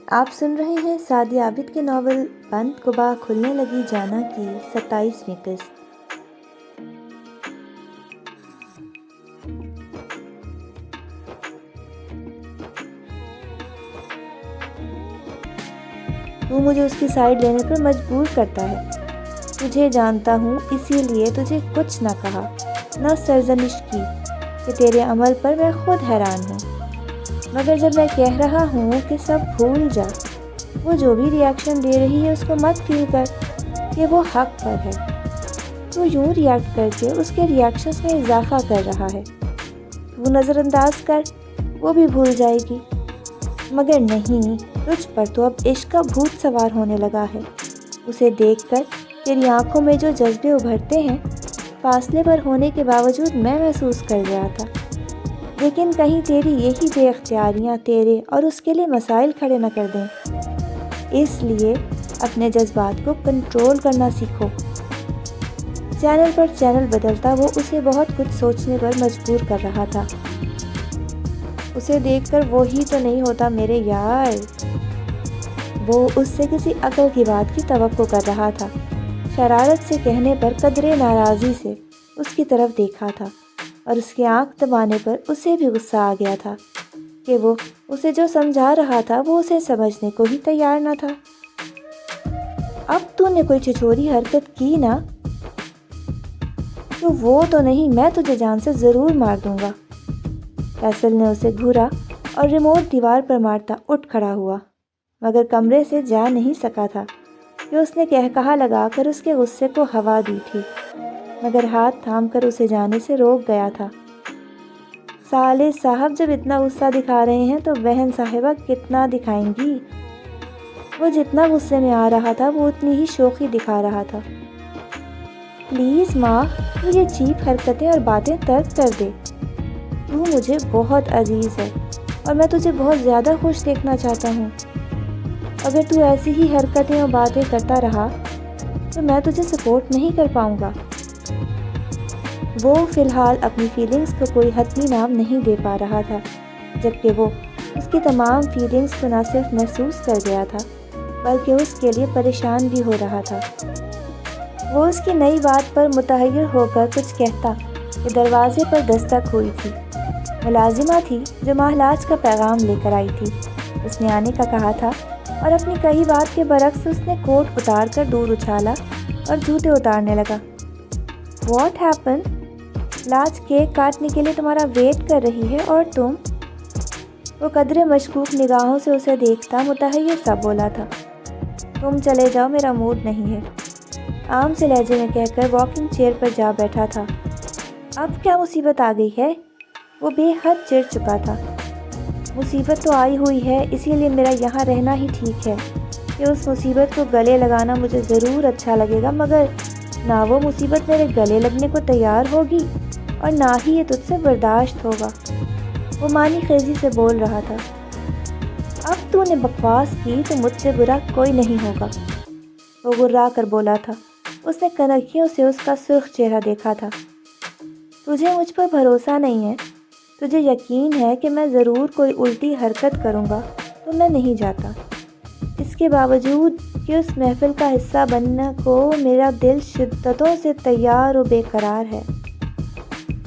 آپ سن رہے ہیں سعدیہ عابد کے ناول بند قبا کھلنے لگی جانا کی 27ویں قسط۔ تو مجھے اس کی سائیڈ لینے پر مجبور کرتا ہے۔ تجھے جانتا ہوں، اسی لیے تجھے کچھ نہ کہا، نہ سرزنش کی کہ تیرے عمل پر میں خود حیران ہوں۔ مگر جب میں کہہ رہا ہوں کہ سب بھول جا، وہ جو بھی ریاکشن دے رہی ہے اس کو مت فیل کر کہ وہ حق پر ہے۔ تو یوں ریاکٹ کر کے اس کے ریاکشنز میں اضافہ کر رہا ہے۔ تو نظر انداز کر، وہ بھی بھول جائے گی۔ مگر نہیں، تجھ پر تو اب عشق کا بھوت سوار ہونے لگا ہے۔ اسے دیکھ کر تیری آنکھوں میں جو جذبے ابھرتے ہیں، فاصلے پر ہونے کے باوجود میں محسوس کر رہا تھا۔ لیکن کہیں تیری یہی بے اختیاریاں تیرے اور اس کے لیے مسائل کھڑے نہ کر دیں۔ اس لیے اپنے جذبات کو کنٹرول کرنا سیکھو۔ چینل پر چینل بدلتا وہ اسے بہت کچھ سوچنے پر مجبور کر رہا تھا۔ اسے دیکھ کر وہی تو نہیں ہوتا میرے یار۔ وہ اس سے کسی عقل کی بات کی توقع کر رہا تھا۔ شرارت سے کہنے پر قدرے ناراضی سے اس کی طرف دیکھا تھا، اور اس کی آنکھ دبانے پر اسے بھی غصہ آ گیا تھا کہ وہ اسے جو سمجھا رہا تھا وہ اسے سمجھنے کو ہی تیار نہ تھا۔ اب تو نے کوئی چھچوری حرکت کی نا، تو وہ تو نہیں، میں تجھے جان سے ضرور مار دوں گا۔ فیصل نے اسے گھورا اور ریموٹ دیوار پر مارتا اٹھ کھڑا ہوا، مگر کمرے سے جا نہیں سکا تھا کہ اس نے کہا لگا کر اس کے غصے کو ہوا دی تھی، مگر ہاتھ تھام کر اسے جانے سے روک گیا تھا۔ سالے صاحب جب اتنا غصہ دکھا رہے ہیں تو بہن صاحبہ کتنا دکھائیں گی؟ وہ جتنا غصے میں آ رہا تھا وہ اتنی ہی شوخی دکھا رہا تھا۔ پلیز ماں، تو یہ چیپ حرکتیں اور باتیں ترک کر دے۔ تو مجھے بہت عزیز ہے اور میں تجھے بہت زیادہ خوش دیکھنا چاہتا ہوں۔ اگر تو ایسی ہی حرکتیں اور باتیں کرتا رہا تو میں تجھے سپورٹ نہیں کر پاؤں گا۔ وہ فی الحال اپنی فیلنگز کو کوئی حتمی نام نہیں دے پا رہا تھا، جبکہ وہ اس کی تمام فیلنگز کو نہ صرف محسوس کر گیا تھا بلکہ اس کے لیے پریشان بھی ہو رہا تھا۔ وہ اس کی نئی بات پر متحیر ہو کر کچھ کہتا کہ دروازے پر دستک ہوئی تھی۔ ملازمہ تھی جو مہلاج کا پیغام لے کر آئی تھی۔ اس نے آنے کا کہا تھا اور اپنی کہی بات کے برعکس اس نے کوٹ اتار کر دور اچھالا اور جوتے اتارنے لگا۔ What happen? لاج کیک کاٹنے کے لیے تمہارا ویٹ کر رہی ہے اور تم؟ وہ قدرے مشکوک نگاہوں سے اسے دیکھتا متحیر سا بولا تھا، تم چلے جاؤ، میرا موڈ نہیں ہے، عام سے لہجے میں کہہ کر واکنگ چیئر پر جا بیٹھا تھا۔ اب کیا مصیبت آ گئی ہے؟ وہ بے حد چڑ چکا تھا۔ مصیبت تو آئی ہوئی ہے، اسی لیے میرا یہاں رہنا ہی ٹھیک ہے کہ اس مصیبت کو گلے لگانا مجھے ضرور اچھا لگے گا، مگر نہ وہ مصیبت میرے گلے لگنے کو تیار ہوگی اور نہ ہی یہ تجھ سے برداشت ہوگا۔ وہ معنی خیزی سے بول رہا تھا۔ اب تو نے بکواس کی تو مجھ سے برا کوئی نہیں ہوگا، وہ گرا کر بولا تھا۔ اس نے کنکھیوں سے اس کا سرخ چہرہ دیکھا تھا۔ تجھے مجھ پر بھروسہ نہیں ہے؟ تجھے یقین ہے کہ میں ضرور کوئی الٹی حرکت کروں گا تو میں نہیں جاتا۔ اس کے باوجود کہ اس محفل کا حصہ بننے کو میرا دل شدتوں سے تیار و بے قرار ہے،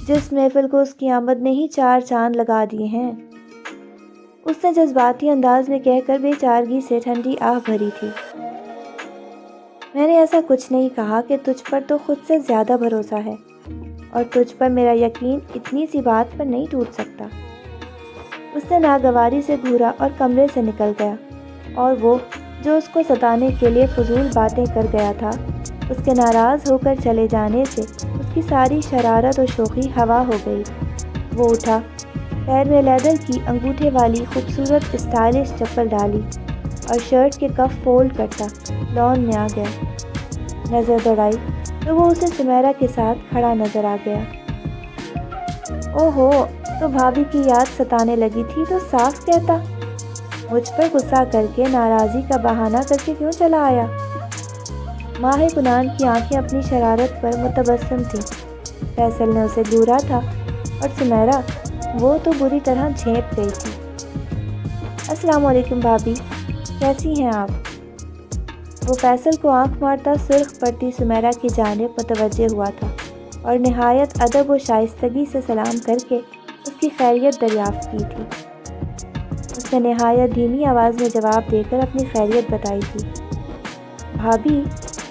جس محفل کو اس کی آمد نے ہی 4 چاند لگا دیے ہیں۔ اس نے جذباتی انداز میں کہہ کر بے چارگی سے ٹھنڈی آہ بھری تھی۔ میں نے ایسا کچھ نہیں کہا کہ تجھ پر تو خود سے زیادہ بھروسہ ہے، اور تجھ پر میرا یقین اتنی سی بات پر نہیں ٹوٹ سکتا۔ اس نے ناگواری سے گھورا اور کمرے سے نکل گیا، اور وہ جو اس کو ستانے کے لیے فضول باتیں کر گیا تھا، اس کے ناراض ہو کر چلے جانے سے اس کی ساری شرارت و شوخی ہوا ہو گئی۔ وہ اٹھا، پیر میں لیدر کی انگوٹھے والی خوبصورت اسٹائلش چپل ڈالی اور شرٹ کے کف فولڈ کرتا لان میں آ گیا۔ نظر دوڑائی تو وہ اسے سمیرا کے ساتھ کھڑا نظر آ گیا۔ اوہو، تو بھابھی کی یاد ستانے لگی تھی تو صاف کہتا، مجھ پر غصہ کر کے ناراضی کا بہانہ کر کے کیوں چلا آیا؟ ماہ کنان کی آنکھیں اپنی شرارت پر متبسم تھیں۔ فیصل نے اسے گھورا تھا اور سمیرا، وہ تو بری طرح جھینپ گئی تھی۔ السلام علیکم بھابھی، کیسی ہیں آپ؟ وہ فیصل کو آنکھ مارتا سرخ پڑتی سمیرہ کی جانب متوجہ ہوا تھا اور نہایت ادب و شائستگی سے سلام کر کے اس کی خیریت دریافت کی تھی۔ اس نے نہایت دھیمی آواز میں جواب دے کر اپنی خیریت بتائی تھی۔ بھابھی،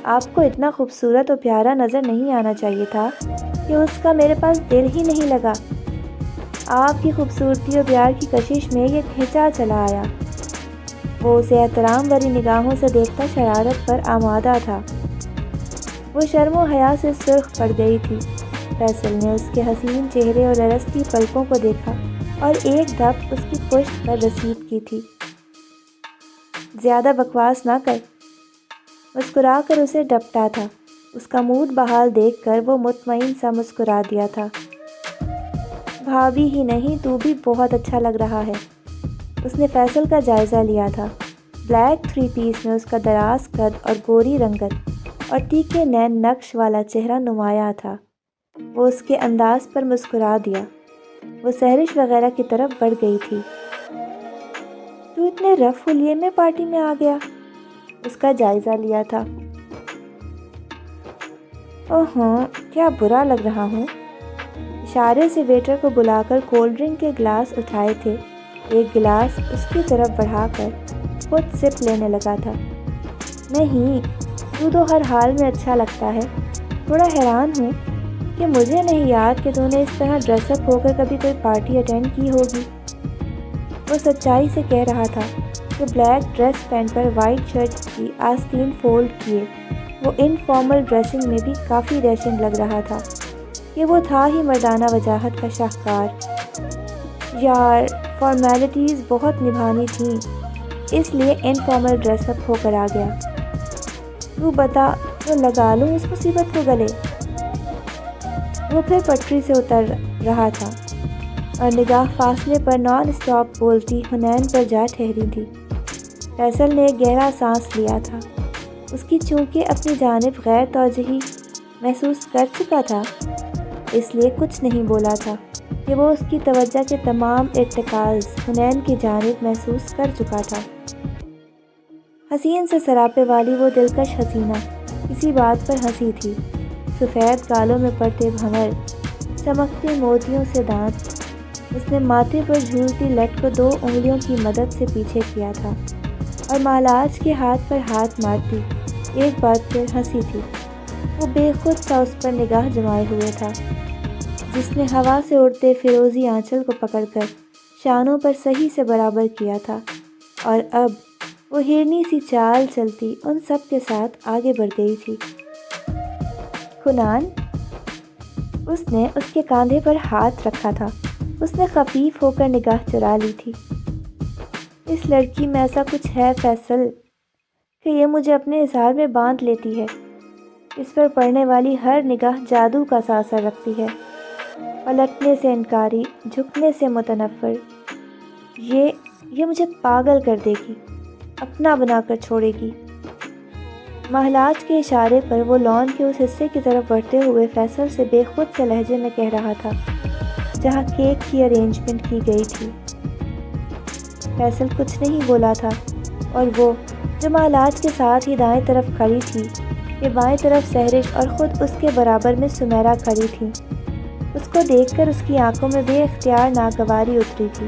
آپ کو اتنا خوبصورت اور پیارا نظر نہیں آنا چاہیے تھا کہ اس کا میرے پاس دل ہی نہیں لگا۔ آپ کی خوبصورتی اور پیار کی کشش میں یہ کھینچا چلا آیا۔ وہ اسے احترام بھری نگاہوں سے دیکھتا شرارت پر آمادہ تھا۔ وہ شرم و حیا سے سرخ پڑ گئی تھی۔ فیصل نے اس کے حسین چہرے اور لرزتی پلکوں کو دیکھا اور ایک دھپ اس کی پشت پر رسید کی تھی۔ زیادہ بکواس نہ کر، مسکرا کر اسے ڈپٹا تھا۔ اس کا موڈ بحال دیکھ کر وہ مطمئن سا مسکرا دیا تھا۔ بھابھی ہی نہیں، تو بھی بہت اچھا لگ رہا ہے۔ اس نے فیصل کا جائزہ لیا تھا۔ بلیک 3 پیس میں اس کا دراز قد اور گوری رنگت اور تیکھے نین نقش والا چہرہ نمایاں تھا۔ وہ اس کے انداز پر مسکرا دیا۔ وہ سہرش وغیرہ کی طرف بڑھ گئی تھی۔ تو اتنے رف حلیے میں پارٹی میں آ گیا؟ اس کا جائزہ لیا تھا۔ اوہوں، کیا برا لگ رہا ہوں۔ اشارے سے ویٹر کو بلا کر کولڈ ڈرنک کے گلاس اٹھائے تھے۔ ایک گلاس اس کی طرف بڑھا کر خود سپ لینے لگا تھا۔ نہیں، تو ہر حال میں اچھا لگتا ہے۔ تھوڑا حیران ہوں کہ مجھے نہیں یاد کہ تو نے اس طرح ڈریس اپ ہو کر کبھی کوئی پارٹی اٹینڈ کی ہوگی۔ وہ سچائی سے کہہ رہا تھا کہ بلیک ڈریس پینٹ پر وائٹ شرٹ کی آستین فولڈ کیے وہ انفارمل ڈریسنگ میں بھی کافی ڈیشنگ لگ رہا تھا کہ وہ تھا ہی مردانہ وجاہت کا شاہکار۔ یار، فارمیلٹیز بہت نبھانی تھیں، اس لیے انفارمل ڈریس اپ ہو کر آ گیا۔ تو بتا تو لگا لوں اس مصیبت کو گلے۔ وہ پھر پٹری سے اتر رہا تھا اور نگاہ فاصلے پر نان اسٹاپ بولتی حنین پر جا ٹھہری تھی۔ فیصل نے ایک گہرا سانس لیا تھا۔ اس کی چونکہ اپنی جانب غیر توجہی محسوس کر چکا تھا، اس لیے کچھ نہیں بولا تھا کہ وہ اس کی توجہ کے تمام ارتکاز حنین کی جانب محسوس کر چکا تھا۔ حسین سے سراپے والی وہ دلکش حسینہ کسی بات پر ہنسی تھی۔ سفید گالوں میں پڑتے بھنور، چمکتے موتیوں سے دانت۔ اس نے ماتھے پر جھولتی لٹ کو 2 انگلیوں کی مدد سے پیچھے کیا تھا اور مہلاج کے ہاتھ پر ہاتھ مارتی ایک بار پھر ہنسی تھی۔ وہ بے خود سا اس پر نگاہ جمائے ہوئے تھا، جس نے ہوا سے اڑتے فیروزی آنچل کو پکڑ کر شانوں پر صحیح سے برابر کیا تھا، اور اب وہ ہرنی سی چال چلتی ان سب کے ساتھ آگے بڑھ گئی تھی۔ کنان، اس نے اس کے کاندھے پر ہاتھ رکھا تھا۔ اس نے خفیف ہو کر نگاہ چرا لی تھی۔ اس لڑکی میں ایسا کچھ ہے فیصل کہ یہ مجھے اپنے اظہار میں باندھ لیتی ہے۔ اس پر پڑنے والی ہر نگاہ جادو کا سا اثر رکھتی ہے، پلٹنے سے انکاری، جھکنے سے متنفر۔ یہ مجھے پاگل کر دے گی، اپنا بنا کر چھوڑے گی۔ مہلاج کے اشارے پر وہ لان کے اس حصے کی طرف بڑھتے ہوئے فیصل سے بے خود سے لہجے میں کہہ رہا تھا جہاں کیک کی ارینجمنٹ کی گئی تھی۔ فیصل کچھ نہیں بولا تھا، اور وہ جو مہلاج کے ساتھ ہی دائیں طرف کھڑی تھی، کہ بائیں طرف سہرش اور خود اس کے برابر میں سمیرہ کھڑی تھی، اس کو دیکھ کر اس کی آنکھوں میں بے اختیار ناگواری اتری تھی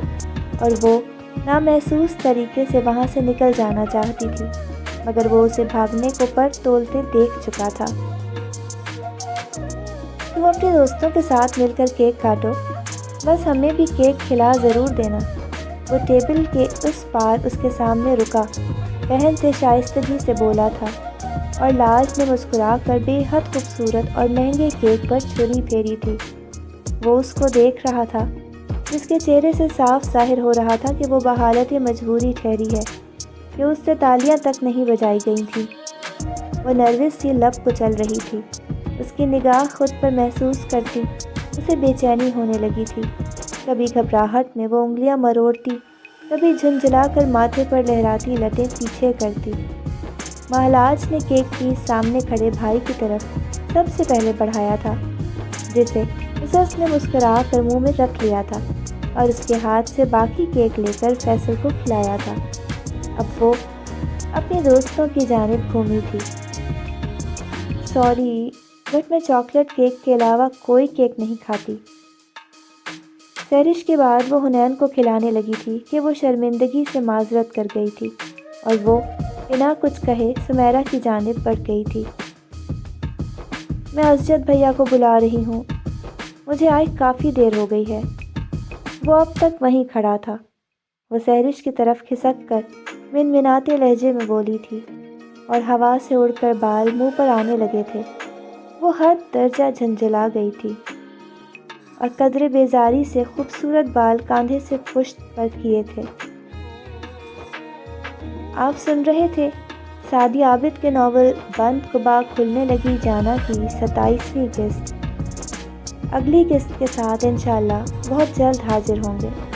اور وہ نامحسوس طریقے سے وہاں سے نکل جانا چاہتی تھی، مگر وہ اسے بھاگنے کو پر تولتے دیکھ چکا تھا۔ تم اپنے دوستوں کے ساتھ مل کر کیک کاٹو، بس ہمیں بھی کیک کھلا ضرور دینا۔ وہ ٹیبل کے اس پار اس کے سامنے رکا بہن سے شائستگی سے بولا تھا، اور لاج نے مسکرا کر بے حد خوبصورت اور مہنگے کیک پر چھری پھیری تھی۔ وہ اس کو دیکھ رہا تھا، جس کے چہرے سے صاف ظاہر ہو رہا تھا کہ وہ بحالت مجبوری ٹھہری ہے، کہ اس سے تالیاں تک نہیں بجائی گئی تھیں۔ وہ نروس سی لب کچل رہی تھی۔ اس کی نگاہ خود پر محسوس کرتی اسے بے چینی ہونے لگی تھی۔ کبھی گھبراہٹ میں وہ انگلیاں مروڑتی، کبھی جھنجھلا کر ماتھے پر لہراتی لٹیں پیچھے کرتی۔ مہلاج نے کیک پیس سامنے کھڑے بھائی کی طرف سب سے پہلے بڑھایا تھا، جسے اس نے مسکرا کر منہ میں رکھ لیا تھا، اور اس کے ہاتھ سے باقی کیک لے کر فیصل کو کھلایا تھا۔ اب وہ اپنے دوستوں کی جانب گھومی تھی۔ سوری، بٹ میں چاکلیٹ کیک کے علاوہ کوئی کیک نہیں کھاتی۔ سحرش کے بعد وہ حنین کو کھلانے لگی تھی کہ وہ شرمندگی سے معذرت کر گئی تھی اور وہ بنا کچھ کہے سمیرہ کی جانب بڑھ گئی تھی۔ میں اسجد بھیا کو بلا رہی ہوں، مجھے آئے کافی دیر ہو گئی ہے۔ وہ اب تک وہیں کھڑا تھا۔ وہ سحرش کی طرف کھسک کر منمناتے لہجے میں بولی تھی اور ہوا سے اڑ کر بال منہ پر آنے لگے تھے۔ وہ حد درجہ جھنجھلا گئی تھی اور قدرے بیزاری سے خوبصورت بال کاندھے سے پشت پر کیے تھے۔ آپ سن رہے تھے سعدی عابد کے ناول بند قبا کھلنے لگی جانا کی 27ویں قسط۔ اگلی قسط کے ساتھ انشاءاللہ بہت جلد حاضر ہوں گے۔